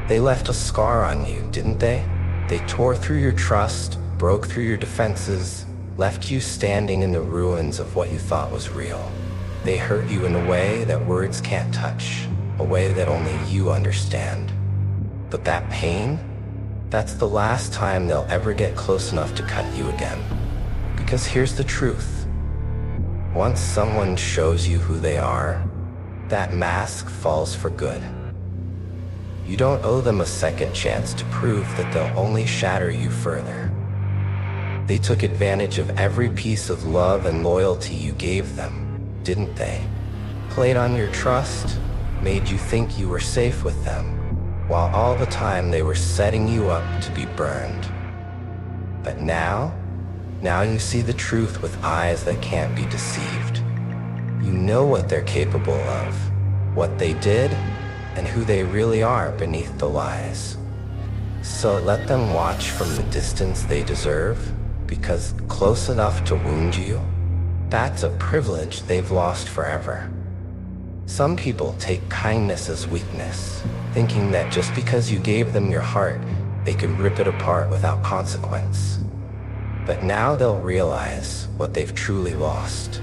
They left a scar on you, didn't they? They tore through your trust, broke through your defenses, left you standing in the ruins of what you thought was real. They hurt you in a way that words can't touch, a way that only you understand. But that pain, that's the last time they'll ever get close enough to cut you again. Because here's the truth. Once someone shows you who they are, that mask falls for good. You don't owe them a second chance to prove that they'll only shatter you further. They took advantage of every piece of love and loyalty you gave them, didn't they? Played on your trust, made you think you were safe with them, while all the time they were setting you up to be burned. But now you see the truth with eyes that can't be deceived. You know what they're capable of, what they did, and who they really are beneath the lies. So let them watch from the distance they deserve, because close enough to wound you, that's a privilege they've lost forever. Some people take kindness as weakness, thinking that just because you gave them your heart, they could rip it apart without consequence. But now they'll realize what they've truly lost.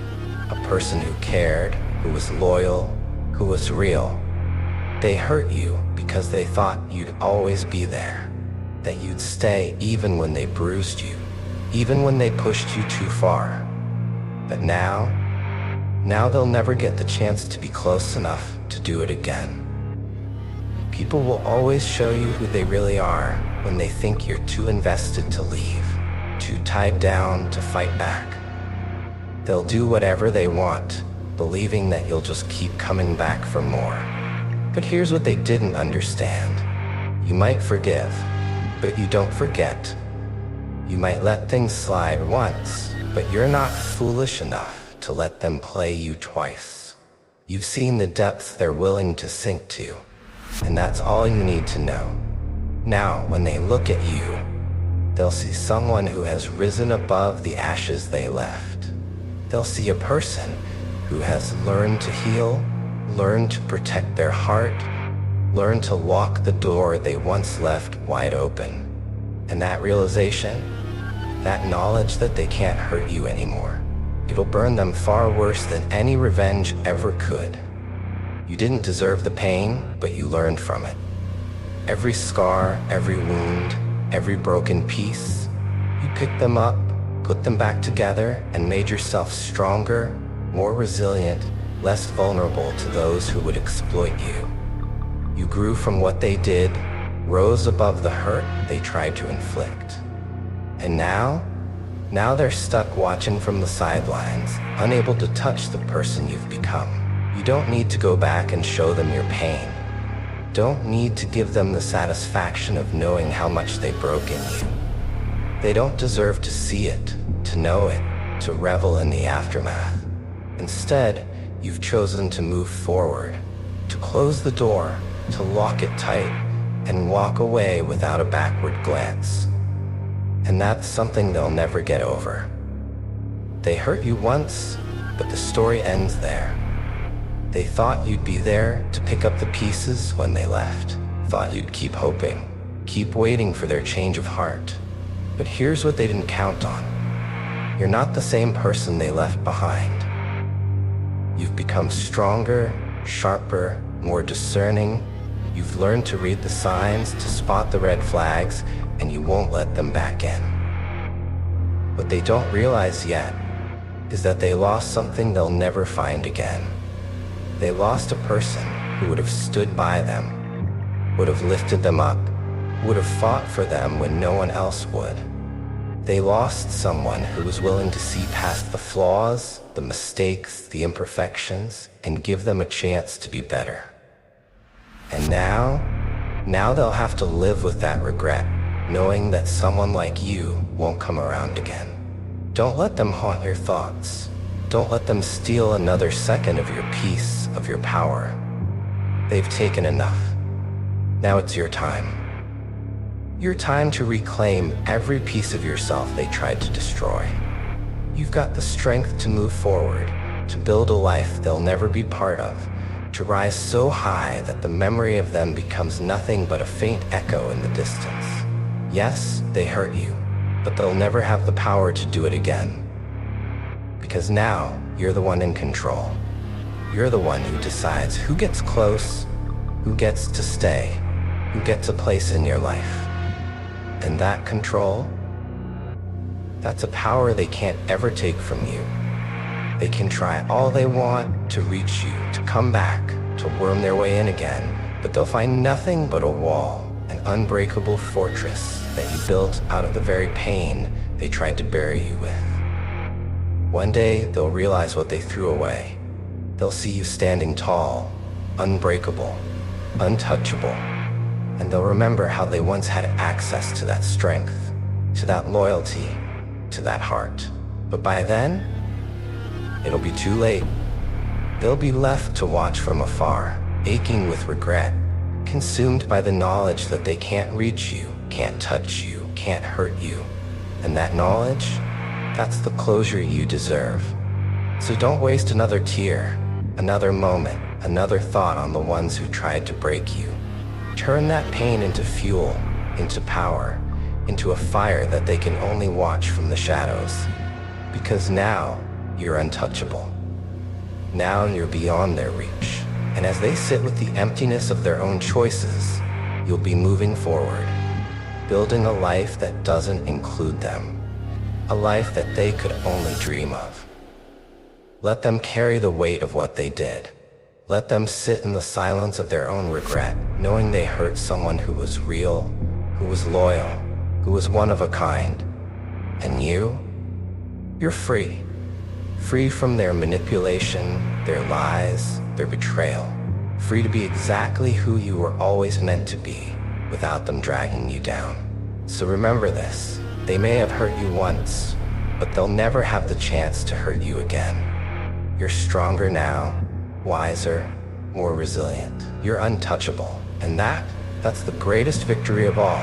A person who cared, who was loyal, who was real. They hurt you because they thought you'd always be there, that you'd stay even when they bruised you, even when they pushed you too far. But now they'll never get the chance to be close enough to do it again. People will always show you who they really are when they think you're too invested to leave, too tied down to fight back. They'll do whatever they want, believing that you'll just keep coming back for more. But here's what they didn't understand. You might forgive, but you don't forget. You might let things slide once, but you're not foolish enough to let them play you twice. You've seen the depths they're willing to sink to, and that's all you need to know. Now, when they look at you, they'll see someone who has risen above the ashes they left. They'll see a person who has learned to heal, learned to protect their heart, learned to lock the door they once left wide open. And that realization, that knowledge that they can't hurt you anymore, it'll burn them far worse than any revenge ever could. You didn't deserve the pain, but you learned from it. Every scar, every wound, every broken piece, you picked them up, put them back together, and made yourself stronger, more resilient, less vulnerable to those who would exploit you. You grew from what they did, rose above the hurt they tried to inflict. And now they're stuck watching from the sidelines, unable to touch the person you've become. You don't need to go back and show them your pain. Don't need to give them the satisfaction of knowing how much they broke in you. They don't deserve to see it, to know it, to revel in the aftermath. Instead, you've chosen to move forward, to close the door, to lock it tight, and walk away without a backward glance. And that's something they'll never get over. They hurt you once, but the story ends there. They thought you'd be there to pick up the pieces when they left. Thought you'd keep hoping, keep waiting for their change of heart. But here's what they didn't count on. You're not the same person they left behind. You've become stronger, sharper, more discerning. You've learned to read the signs, to spot the red flags, and you won't let them back in. What they don't realize yet is that they lost something they'll never find again. They lost a person who would have stood by them, would have lifted them up, would have fought for them when no one else would. They lost someone who was willing to see past the flaws, the mistakes, the imperfections, and give them a chance to be better. And now they'll have to live with that regret, knowing that someone like you won't come around again. Don't let them haunt your thoughts. Don't let them steal another second of your peace, of your power. They've taken enough. Now it's your time. Your time to reclaim every piece of yourself they tried to destroy. You've got the strength to move forward, to build a life they'll never be part of, to rise so high that the memory of them becomes nothing but a faint echo in the distance. Yes, they hurt you, but they'll never have the power to do it again. Because now, you're the one in control. You're the one who decides who gets close, who gets to stay, who gets a place in your life. And that control, that's a power they can't ever take from you. They can try all they want to reach you, to come back, to worm their way in again, but they'll find nothing but a wall, an unbreakable fortress that you built out of the very pain they tried to bury you with. One day, they'll realize what they threw away. They'll see you standing tall, unbreakable, untouchable, and they'll remember how they once had access to that strength, to that loyalty, to that heart. But by then, it'll be too late. They'll be left to watch from afar, aching with regret, consumed by the knowledge that they can't reach you, can't touch you, can't hurt you. And that knowledge, that's the closure you deserve. So don't waste another tear, another moment, another thought on the ones who tried to break you. Turn that pain into fuel, into power, into a fire that they can only watch from the shadows. Because now, you're untouchable. Now you're beyond their reach. And as they sit with the emptiness of their own choices, you'll be moving forward, building a life that doesn't include them, a life that they could only dream of. Let them carry the weight of what they did. Let them sit in the silence of their own regret, knowing they hurt someone who was real, who was loyal, who was one of a kind. And you're free. Free from their manipulation, their lies, their betrayal. Free to be exactly who you were always meant to be, without them dragging you down. So remember this, they may have hurt you once, but they'll never have the chance to hurt you again. You're stronger now, wiser, more resilient. You're untouchable, and that's the greatest victory of all.